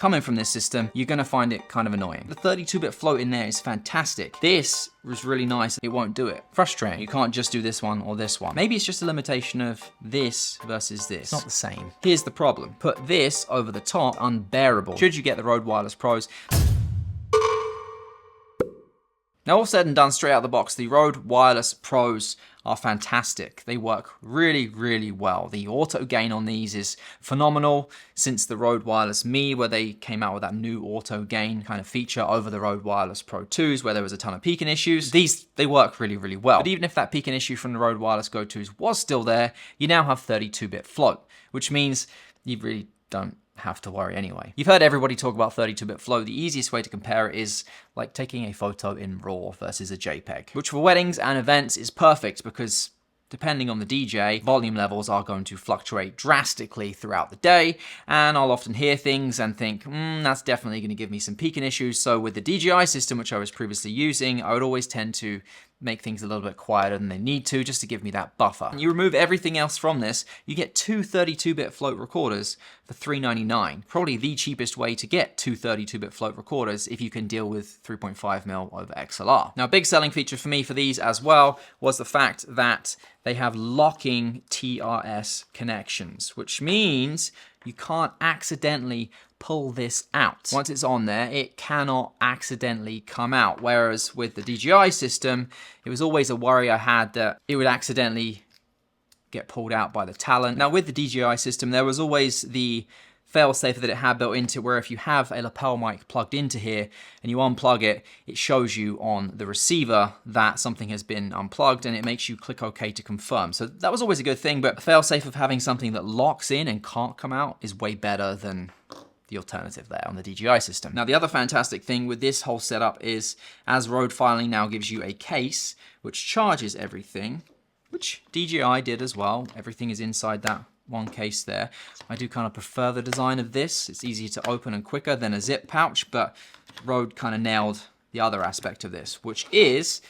coming from this system, you're gonna find it kind of annoying. The 32-bit float in there is fantastic. This was really nice. It won't do it. Frustrating. You can't just do this one or this one. Maybe it's just a limitation of this versus this. It's not the same. Here's the problem. Put this over the top, unbearable. Should you get the Rode Wireless Pros? Now, all said and done, straight out of the box, the Rode Wireless Pros are fantastic. They work really, really well. The auto gain on these is phenomenal since the Rode Wireless Me, where they came out with that new auto gain kind of feature over the Rode Wireless Pro 2s, where there was a ton of peaking issues. They work really, really well. But even if that peaking issue from the Rode Wireless Go 2s was still there, you now have 32-bit float, which means you really don't have to worry anyway. You've heard everybody talk about 32-bit float. The easiest way to compare it is like taking a photo in RAW versus a JPEG, which for weddings and events is perfect because depending on the DJ, volume levels are going to fluctuate drastically throughout the day, and I'll often hear things and think, that's definitely going to give me some peaking issues. So with the DJI system, which I was previously using, I would always tend to make things a little bit quieter than they need to, just to give me that buffer. And you remove everything else from this, you get two 32-bit float recorders for $399. Probably the cheapest way to get two 32-bit float recorders if you can deal with 3.5mm over XLR. Now, a big selling feature for me for these as well was the fact that they have locking TRS connections, which means you can't accidentally pull this out. Once it's on there, it cannot accidentally come out. Whereas with the DJI system, it was always a worry I had that it would accidentally get pulled out by the talent. Now with the DJI system, there was always the fail-safe that it had built into it, where if you have a lapel mic plugged into here and you unplug it, it shows you on the receiver that something has been unplugged and it makes you click OK to confirm. So that was always a good thing, but the fail-safe of having something that locks in and can't come out is way better than the alternative there on the DJI system. Now, the other fantastic thing with this whole setup is, as Rode finally now gives you a case which charges everything, which DJI did as well. Everything is inside that one case there. I do kind of prefer the design of this. It's easier to open and quicker than a zip pouch, but Rode kind of nailed the other aspect of this, which is,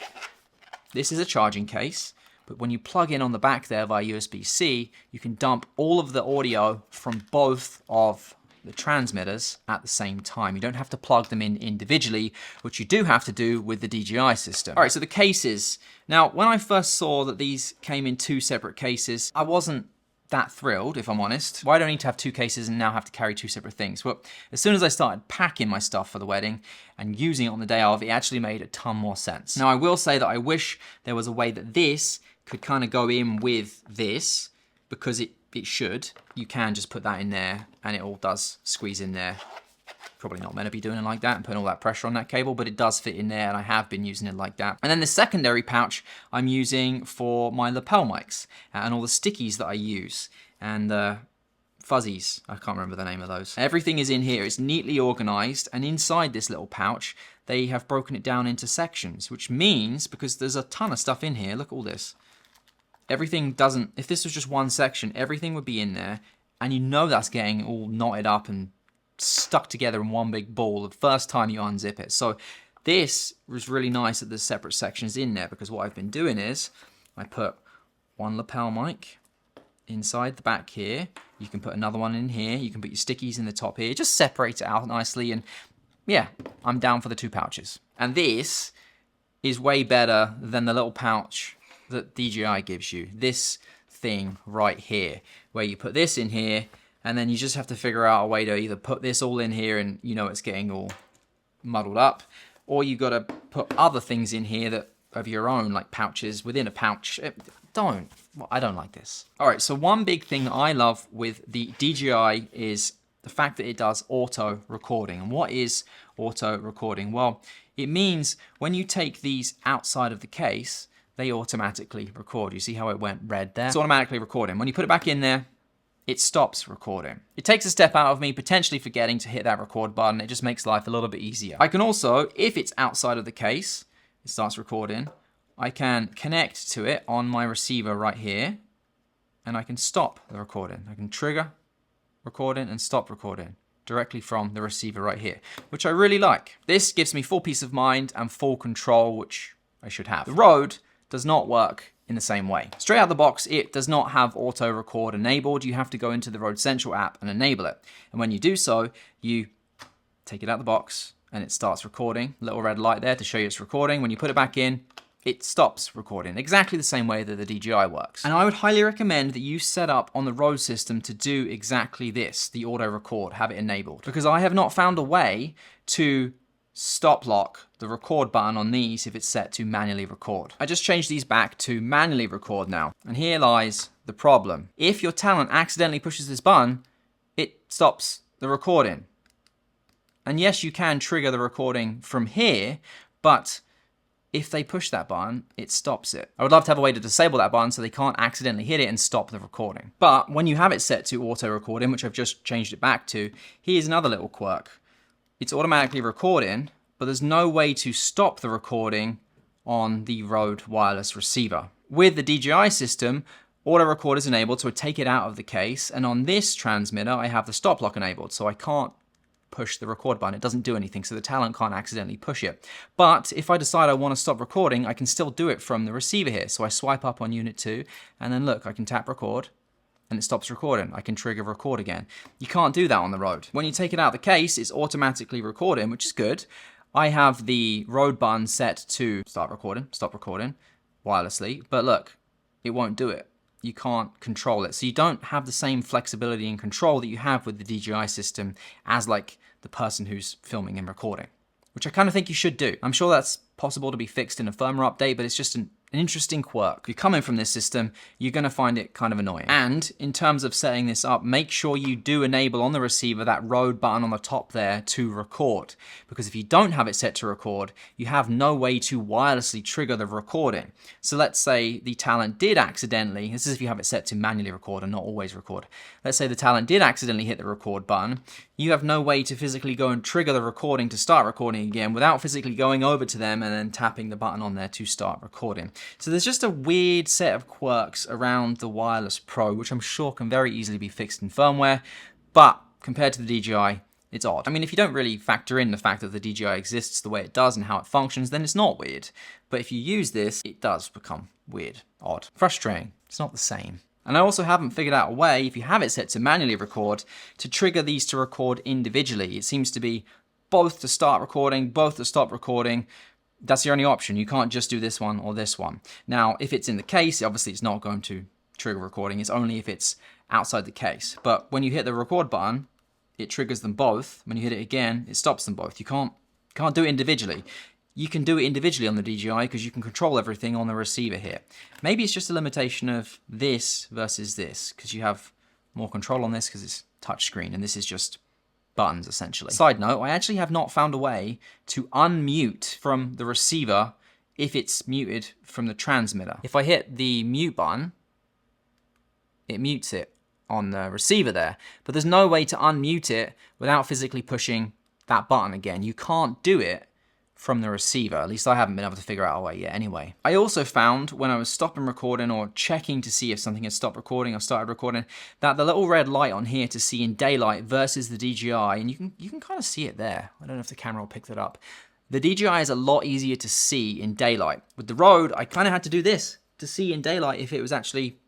this is a charging case, but when you plug in on the back there via USB-C, you can dump all of the audio from both of the transmitters at the same time. You don't have to plug them in individually, which you do have to do with the DJI system. All right, so the cases. Now, when I first saw that these came in two separate cases, I wasn't that thrilled, if I'm honest. Why do I need to have two cases and now have to carry two separate things? Well, as soon as I started packing my stuff for the wedding and using it on the day of, it actually made a ton more sense. Now, I will say that I wish there was a way that this could kind of go in with this, because it should. You can just put that in there and it all does squeeze in there. Probably not meant to be doing it like that and putting all that pressure on that cable, but it does fit in there and I have been using it like that. And then the secondary pouch I'm using for my lapel mics and all the stickies that I use and fuzzies. I can't remember the name of those. Everything is in here. It's neatly organized, and inside this little pouch, they have broken it down into sections, which means, because there's a ton of stuff in here, look at all this. Everything doesn't, if this was just one section, everything would be in there, and you know that's getting all knotted up and stuck together in one big ball the first time you unzip it. So this was really nice that there's separate sections in there, because what I've been doing is I put one lapel mic inside the back here. You can put another one in here. You can put your stickies in the top here. Just separate it out nicely, and yeah, I'm down for the two pouches. And this is way better than the little pouch that DJI gives you. This thing right here, where you put this in here, and then you just have to figure out a way to either put this all in here and you know it's getting all muddled up, or you got to put other things in here that of your own, like pouches within a pouch. I don't like this. All right, so one big thing that I love with the DJI is the fact that it does auto recording. And what is auto recording? Well, it means when you take these outside of the case, they automatically record. You see how it went red there? It's automatically recording. When you put it back in there, it stops recording. It takes a step out of me potentially forgetting to hit that record button. It just makes life a little bit easier. I can also, if it's outside of the case, it starts recording, I can connect to it on my receiver right here, and I can stop the recording. I can trigger recording and stop recording directly from the receiver right here, which I really like. This gives me full peace of mind and full control, which I should have. The Rode does not work in the same way. Straight out of the box, it does not have auto record enabled. You have to go into the Rode Central app and enable it. And when you do so, you take it out of the box, and it starts recording. Little red light there to show you it's recording. When you put it back in, it stops recording, exactly the same way that the DJI works. And I would highly recommend that you set up on the Rode system to do exactly this, the auto record, have it enabled. Because I have not found a way to stop lock the record button on these if it's set to manually record. I just changed these back to manually record now. And here lies the problem. If your talent accidentally pushes this button, it stops the recording. And yes, you can trigger the recording from here, but if they push that button, it stops it. I would love to have a way to disable that button so they can't accidentally hit it and stop the recording. But when you have it set to auto recording, which I've just changed it back to, here's another little quirk. It's automatically recording, but there's no way to stop the recording on the Rode wireless receiver. With the DJI system, auto record is enabled, so I take it out of the case, and on this transmitter, I have the stop lock enabled, so I can't push the record button. It doesn't do anything, so the talent can't accidentally push it. But if I decide I want to stop recording, I can still do it from the receiver here. So I swipe up on unit 2, and then look, I can tap record, and it stops recording. I can trigger record again. You can't do that on the Rode. When you take it out of the case, it's automatically recording, which is good. I have the Rode button set to start recording, stop recording, wirelessly, but look, it won't do it. You can't control it. So you don't have the same flexibility and control that you have with the DJI system as like the person who's filming and recording, which I kind of think you should do. I'm sure that's possible to be fixed in a firmware update, but it's just an interesting quirk. If you're coming from this system, you're going to find it kind of annoying. And in terms of setting this up, make sure you do enable on the receiver that Rode button on the top there to record. Because if you don't have it set to record, you have no way to wirelessly trigger the recording. So let's say the talent did accidentally, this is if you have it set to manually record and not always record. Let's say the talent did accidentally hit the record button. You have no way to physically go and trigger the recording to start recording again without physically going over to them and then tapping the button on there to start recording. So there's just a weird set of quirks around the Wireless Pro, which I'm sure can very easily be fixed in firmware, but compared to the DJI, it's odd. I mean, if you don't really factor in the fact that the DJI exists the way it does and how it functions, then it's not weird. But if you use this, it does become weird, odd, frustrating. It's not the same. And I also haven't figured out a way, if you have it set to manually record, to trigger these to record individually. It seems to be both to start recording, both to stop recording. That's the only option. You can't just do this one or this one. Now, if it's in the case, obviously it's not going to trigger recording. It's only if it's outside the case. But when you hit the record button, it triggers them both. When you hit it again, it stops them both. You can't do it individually. You can do it individually on the DJI because you can control everything on the receiver here. Maybe it's just a limitation of this versus this because you have more control on this because it's touchscreen and this is just buttons essentially. Side note, I actually have not found a way to unmute from the receiver if it's muted from the transmitter. If I hit the mute button, it mutes it on the receiver there, but there's no way to unmute it without physically pushing that button again. You can't do it from the receiver. At least I haven't been able to figure out a way yet anyway. I also found when I was stopping recording or checking to see if something had stopped recording or started recording, that the little red light on here to see in daylight versus the DJI, and you can kind of see it there. I don't know if the camera will pick that up. The DJI is a lot easier to see in daylight. With the Rode, I kind of had to do this to see in daylight if it was actually,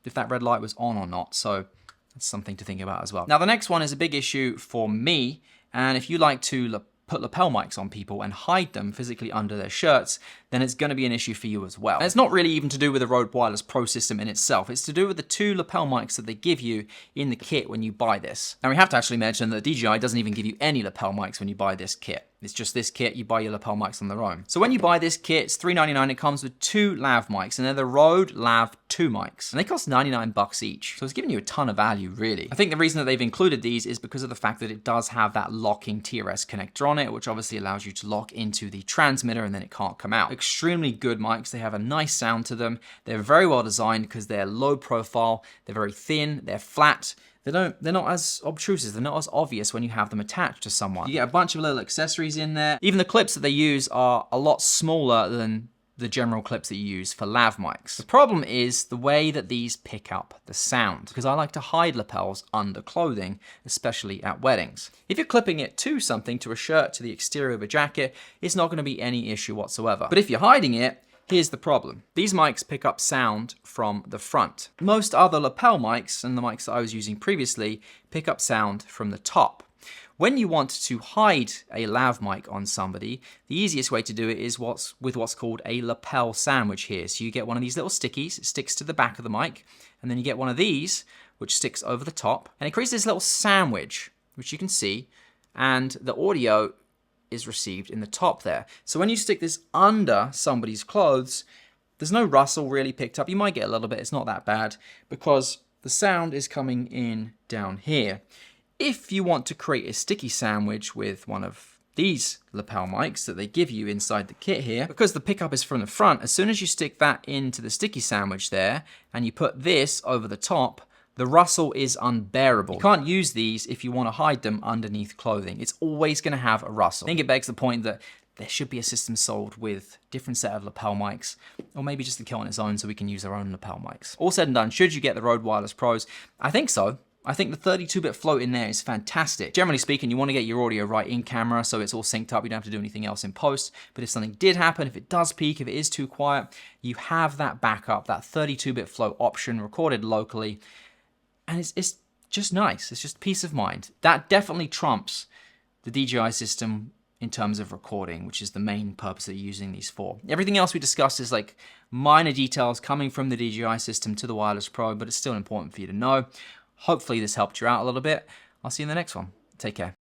if that red light was on or not. So that's something to think about as well. Now the next one is a big issue for me, and if you like to put lapel mics on people and hide them physically under their shirts, then it's going to be an issue for you as well. And it's not really even to do with the Rode Wireless Pro system in itself. It's to do with the 2 lapel mics that they give you in the kit when you buy this. And we have to actually mention that DJI doesn't even give you any lapel mics when you buy this kit. It's just this kit, you buy your lapel mics on their own. So when you buy this kit, it's $3.99. It comes with 2 lav mics, and they're the Rode Lav 2 mics. And they cost 99 bucks each. So it's giving you a ton of value, really. I think the reason that they've included these is because of the fact that it does have that locking TRS connector on it, which obviously allows you to lock into the transmitter and then it can't come out. Extremely good mics. They have a nice sound to them. They're very well designed because they're low profile, they're very thin, they're flat. They're not as obtrusive, they're not as obvious when you have them attached to someone. You get a bunch of little accessories in there. Even the clips that they use are a lot smaller than the general clips that you use for lav mics. The problem is the way that these pick up the sound, because I like to hide lapels under clothing, especially at weddings. If you're clipping it to something, to a shirt, to the exterior of a jacket, it's not going to be any issue whatsoever. But if you're hiding it, here's the problem. These mics pick up sound from the front. Most other lapel mics, and the mics that I was using previously, pick up sound from the top. When you want to hide a lav mic on somebody, the easiest way to do it is with what's called a lapel sandwich here. So you get one of these little stickies, it sticks to the back of the mic, and then you get one of these, which sticks over the top, and it creates this little sandwich, which you can see, and the audio is received in the top there. So when you stick this under somebody's clothes, there's no rustle really picked up. You might get a little bit, it's not that bad, because the sound is coming in down here. If you want to create a sticky sandwich with one of these lapel mics that they give you inside the kit here, because the pickup is from the front, as soon as you stick that into the sticky sandwich there, and you put this over the top, the rustle is unbearable. You can't use these if you want to hide them underneath clothing. It's always going to have a rustle. I think it begs the point that there should be a system sold with different set of lapel mics, or maybe just the kit on its own so we can use our own lapel mics. All said and done, should you get the Rode Wireless Pros? I think so. I think the 32-bit float in there is fantastic. Generally speaking, you want to get your audio right in camera so it's all synced up. You don't have to do anything else in post. But if something did happen, if it does peak, if it is too quiet, you have that backup, that 32-bit float option recorded locally. And it's just nice. It's just peace of mind. That definitely trumps the DJI system in terms of recording, which is the main purpose that you're using these for. Everything else we discussed is like minor details coming from the DJI system to the Wireless Pro, but it's still important for you to know. Hopefully this helped you out a little bit. I'll see you in the next one. Take care.